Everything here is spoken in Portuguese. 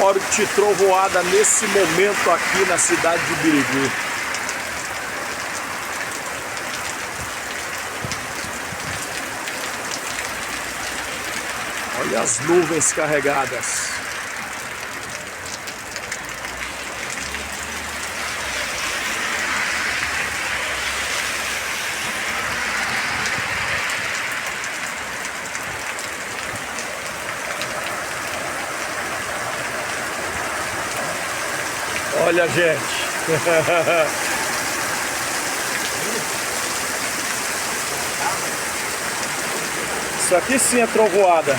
Forte trovoada nesse momento aqui na cidade de Birigui. Olha as nuvens carregadas. Olha, gente. Isso aqui sim é trovoada.